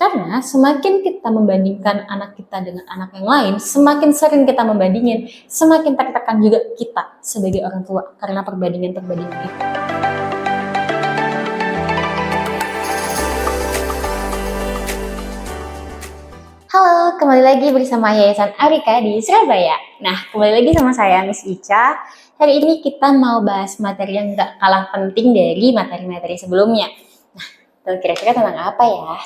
Karena semakin kita membandingkan anak kita dengan anak yang lain, semakin sering kita membandingin, semakin tertekan juga kita sebagai orang tua karena perbandingan-perbandingan itu. Halo, kembali lagi bersama Yayasan Arika di Surabaya. Nah, kembali lagi sama saya, Miss Ica. Hari ini kita mau bahas materi yang gak kalah penting dari materi-materi sebelumnya. Nah, kira-kira tentang apa ya?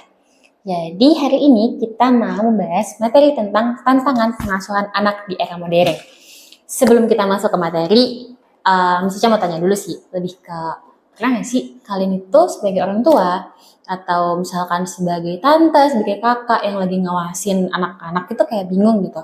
Jadi, hari ini kita mau membahas materi tentang tantangan pengasuhan anak di era modern. Sebelum kita masuk ke materi, Miss Ica mau tanya dulu sih, lebih ke pernah nggak sih kalian itu sebagai orang tua atau misalkan sebagai tante, sebagai kakak yang lagi ngawasin anak-anak itu kayak bingung gitu.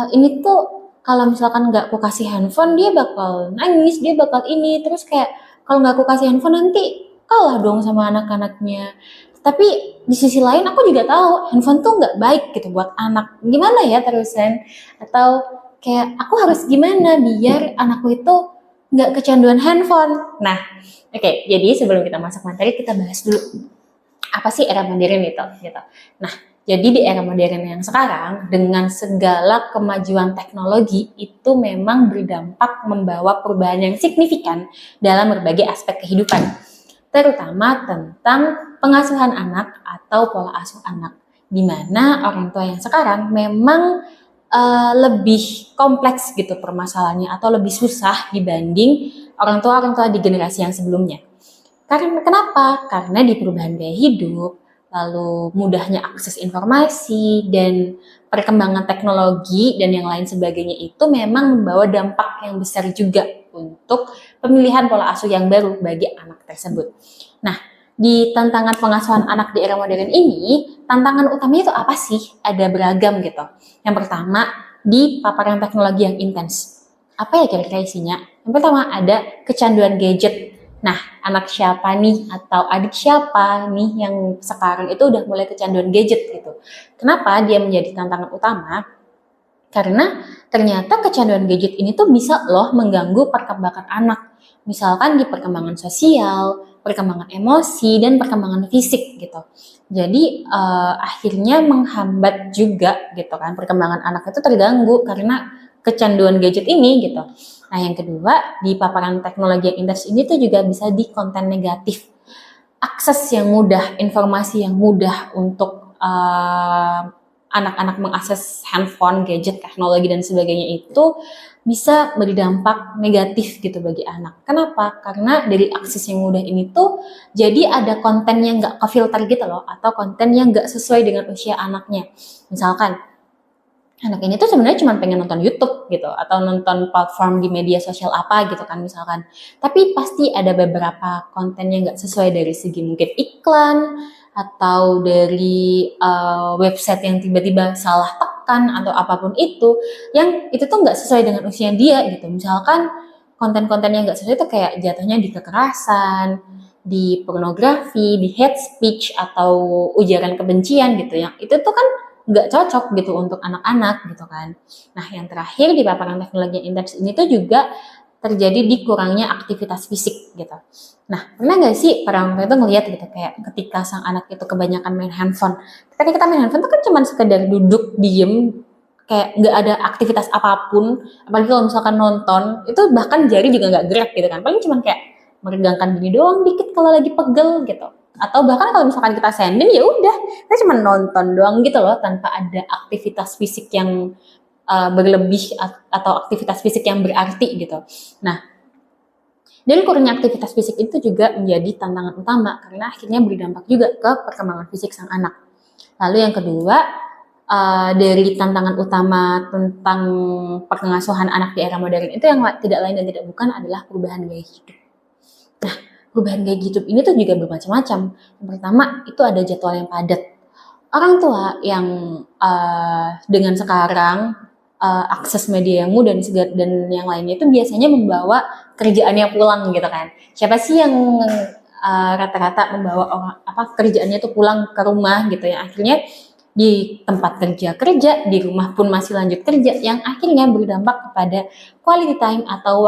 Ini tuh kalau misalkan nggak aku kasih handphone dia bakal nangis, dia bakal ini, terus kayak kalau nggak aku kasih handphone nanti kalah dong sama anak-anaknya. Tapi di sisi lain aku juga tahu handphone tuh nggak baik gitu buat anak. Gimana ya terusan? Atau kayak aku harus gimana biar anakku itu nggak kecanduan handphone. Nah, oke, jadi sebelum kita masuk materi kita bahas dulu apa sih era modern itu gitu. Nah, jadi di era modern yang sekarang dengan segala kemajuan teknologi itu memang berdampak membawa perubahan yang signifikan dalam berbagai aspek kehidupan, terutama tentang pengasuhan anak atau pola asuh anak, di mana orang tua yang sekarang memang lebih kompleks gitu permasalahannya atau lebih susah dibanding orang tua di generasi yang sebelumnya. Karena kenapa? Karena di perubahan gaya hidup, lalu mudahnya akses informasi dan perkembangan teknologi dan yang lain sebagainya itu memang membawa dampak yang besar juga untuk pemilihan pola asuh yang baru bagi anak tersebut. Nah, di tantangan pengasuhan anak di era modern ini, tantangan utamanya itu apa sih? Ada beragam gitu. Yang pertama, di paparan teknologi yang intens. Apa ya kira-kira isinya? Yang pertama, ada kecanduan gadget. Nah, anak siapa nih atau adik siapa nih yang sekarang itu udah mulai kecanduan gadget gitu. Kenapa dia menjadi tantangan utama? Karena ternyata kecanduan gadget ini tuh bisa loh mengganggu perkembangan anak. Misalkan di perkembangan sosial, perkembangan emosi, dan perkembangan fisik gitu. Jadi akhirnya menghambat juga gitu kan, perkembangan anak itu terganggu karena kecanduan gadget ini gitu. Nah, yang kedua, di paparan teknologi yang intens ini tuh juga bisa di konten negatif. Akses yang mudah, informasi yang mudah untuk anak-anak mengakses handphone, gadget, teknologi, dan sebagainya itu bisa berdampak negatif gitu bagi anak. Kenapa? Karena dari akses yang mudah ini tuh jadi ada konten yang nggak kefilter gitu loh, atau konten yang nggak sesuai dengan usia anaknya. Misalkan, anak ini tuh sebenarnya cuma pengen nonton YouTube gitu, atau nonton platform di media sosial apa gitu kan misalkan. Tapi pasti ada beberapa konten yang nggak sesuai dari segi mungkin iklan, atau dari website yang tiba-tiba salah tekan atau apapun itu, yang itu tuh nggak sesuai dengan usia dia gitu. Misalkan konten-konten yang nggak sesuai itu kayak jatuhnya di kekerasan, di pornografi, di hate speech atau ujaran kebencian gitu, yang itu tuh kan nggak cocok gitu untuk anak-anak gitu kan. Nah, yang terakhir di paparan teknologi yang intens ini tuh juga terjadi di kurangnya aktivitas fisik gitu. Nah, pernah nggak sih orang tua itu ngelihat gitu kayak ketika sang anak itu kebanyakan main handphone. Ketika kita main handphone tuh kan cuma sekedar duduk diem, kayak nggak ada aktivitas apapun. Apalagi kalau misalkan nonton, itu bahkan jari juga nggak gerak gitu kan. Paling cuma kayak meregangkan gini doang dikit kalau lagi pegel gitu. Atau bahkan kalau misalkan kita sending ya udah, kita cuma nonton doang gitu loh tanpa ada aktivitas fisik yang berlebih atau aktivitas fisik yang berarti gitu. Nah, dari kurangnya aktivitas fisik itu juga menjadi tantangan utama karena akhirnya berdampak juga ke perkembangan fisik sang anak. Lalu yang kedua, dari tantangan utama tentang pengasuhan anak di era modern itu yang tidak lain dan tidak bukan adalah perubahan gaya hidup. Nah, perubahan gaya hidup ini tuh juga bermacam-macam. Yang pertama, itu ada jadwal yang padat. Orang tua yang dengan sekarang akses media yang mudah dan yang lainnya itu biasanya membawa kerjaannya pulang gitu kan. Siapa sih yang rata-rata membawa kerjaannya itu pulang ke rumah gitu ya. Akhirnya di tempat kerja, di rumah pun masih lanjut kerja, yang akhirnya berdampak kepada quality time atau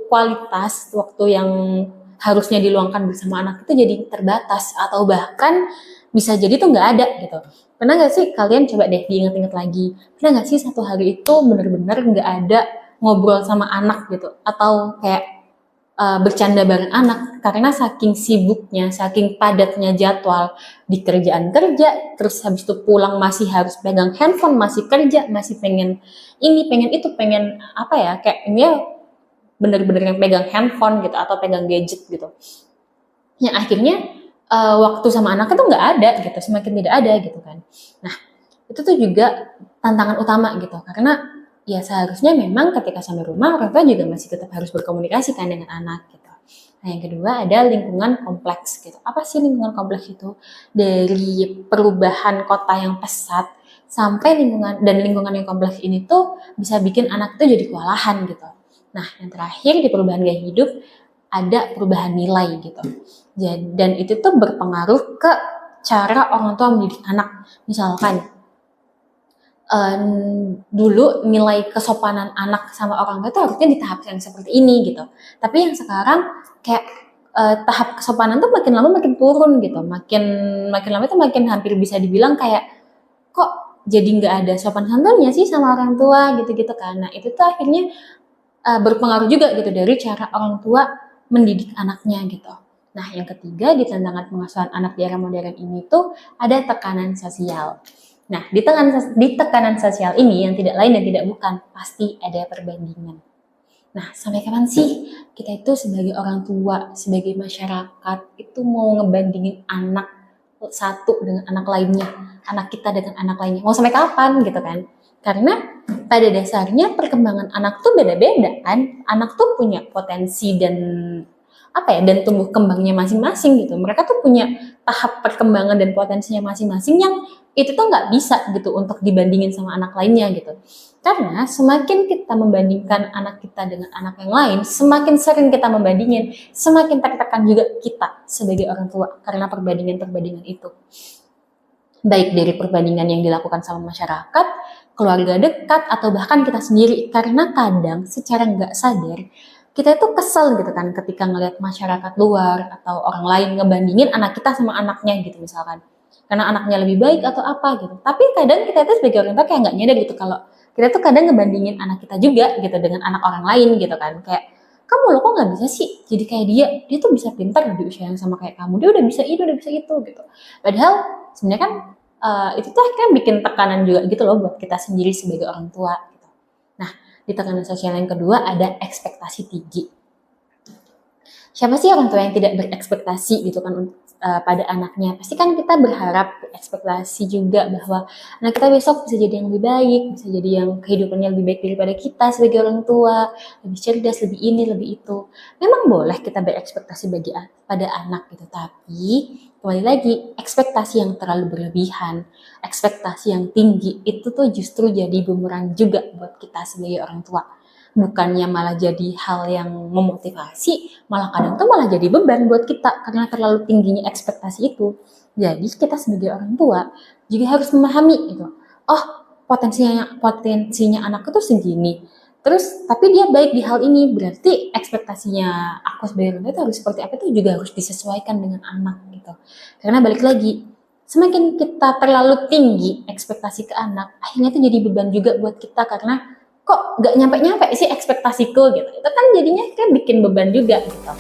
kualitas waktu yang harusnya diluangkan bersama anak itu jadi terbatas atau bahkan bisa jadi tuh nggak ada gitu. Pernah nggak sih kalian coba deh diingat-ingat lagi, pernah nggak sih satu hari itu bener-bener nggak ada ngobrol sama anak gitu, atau kayak bercanda bareng anak karena saking sibuknya, saking padatnya jadwal di kerjaan kerja, terus habis itu pulang masih harus pegang handphone, masih kerja, masih pengen ini, pengen itu, pengen apa ya, kayak ini ya bener-bener yang pegang handphone gitu atau pegang gadget gitu. Yang akhirnya waktu sama anak itu nggak ada gitu, semakin tidak ada gitu kan. Nah, itu tuh juga tantangan utama gitu, karena ya seharusnya memang ketika sampai rumah orang tua juga masih tetap harus berkomunikasi kan dengan anak gitu. Nah, yang kedua ada lingkungan kompleks gitu. Apa sih lingkungan kompleks itu? Dari perubahan kota yang pesat sampai lingkungan yang kompleks ini tuh bisa bikin anak itu jadi kewalahan gitu. Nah, yang terakhir di perubahan gaya hidup ada perubahan nilai gitu. Dan itu tuh berpengaruh ke cara orang tua mendidik anak. Misalkan dulu nilai kesopanan anak sama orang tua itu harusnya di tahap yang seperti ini gitu. Tapi yang sekarang kayak tahap kesopanan tuh makin lama makin turun gitu. Makin lama itu makin hampir bisa dibilang kayak kok jadi nggak ada sopan santunnya sih sama orang tua gitu-gitu kan. Nah, itu tuh akhirnya berpengaruh juga gitu dari cara orang tua mendidik anaknya gitu. Nah, yang ketiga di tantangan pengasuhan anak di era modern ini tuh ada tekanan sosial. Nah, di tekanan sosial ini yang tidak lain dan tidak bukan, pasti ada perbandingan. Nah, sampai kapan sih kita itu sebagai orang tua, sebagai masyarakat itu mau ngebandingin anak satu dengan anak lainnya, anak kita dengan anak lainnya? Mau sampai kapan gitu kan? Karena pada dasarnya perkembangan anak tuh beda-beda kan. Anak tuh punya potensi dan dan tumbuh kembangnya masing-masing gitu. Mereka tuh punya tahap perkembangan dan potensinya masing-masing yang itu tuh nggak bisa gitu untuk dibandingin sama anak lainnya gitu. Karena semakin kita membandingkan anak kita dengan anak yang lain, semakin sering kita membandingin, semakin tertekan juga kita sebagai orang tua karena perbandingan-perbandingan itu. Baik dari perbandingan yang dilakukan sama masyarakat, keluarga dekat, atau bahkan kita sendiri. Karena kadang secara nggak sadar, kita itu kesel gitu kan ketika ngelihat masyarakat luar atau orang lain ngebandingin anak kita sama anaknya gitu misalkan. Karena anaknya lebih baik atau apa gitu. Tapi kadang kita itu sebagai orang tua kayak nggak nyadar gitu kalau kita tuh kadang ngebandingin anak kita juga gitu dengan anak orang lain gitu kan. Kayak, kamu loh kok nggak bisa sih jadi kayak dia tuh bisa pintar di usia yang sama kayak kamu, dia udah bisa itu, udah bisa itu gitu. Padahal sebenarnya kan itu tuh akhirnya bikin tekanan juga gitu loh buat kita sendiri sebagai orang tua gitu. Nah, di tekanan sosial yang kedua ada ekspektasi tinggi. Siapa sih orang tua yang tidak berekspektasi gitu kan pada anaknya? Pasti kan kita berharap ekspektasi juga bahwa anak kita besok bisa jadi yang lebih baik, bisa jadi yang kehidupannya lebih baik daripada kita sebagai orang tua, lebih cerdas, lebih ini, lebih itu. Memang boleh kita berekspektasi pada anak gitu, tapi kembali lagi, ekspektasi yang terlalu berlebihan, ekspektasi yang tinggi itu tuh justru jadi bumerang juga buat kita sebagai orang tua. Bukannya malah jadi hal yang memotivasi, malah kadang tuh malah jadi beban buat kita karena terlalu tingginya ekspektasi itu. Jadi kita sebagai orang tua juga harus memahami gitu. Oh, potensinya anakku tuh segini. Terus tapi dia baik di hal ini, berarti ekspektasinya aku sebagai orang tua itu harus seperti apa itu juga harus disesuaikan dengan anak gitu. Karena balik lagi, semakin kita terlalu tinggi ekspektasi ke anak, akhirnya itu jadi beban juga buat kita karena kok nggak nyampe-nyampe sih ekspektasiku gitu. Itu kan jadinya kayak bikin beban juga gitu.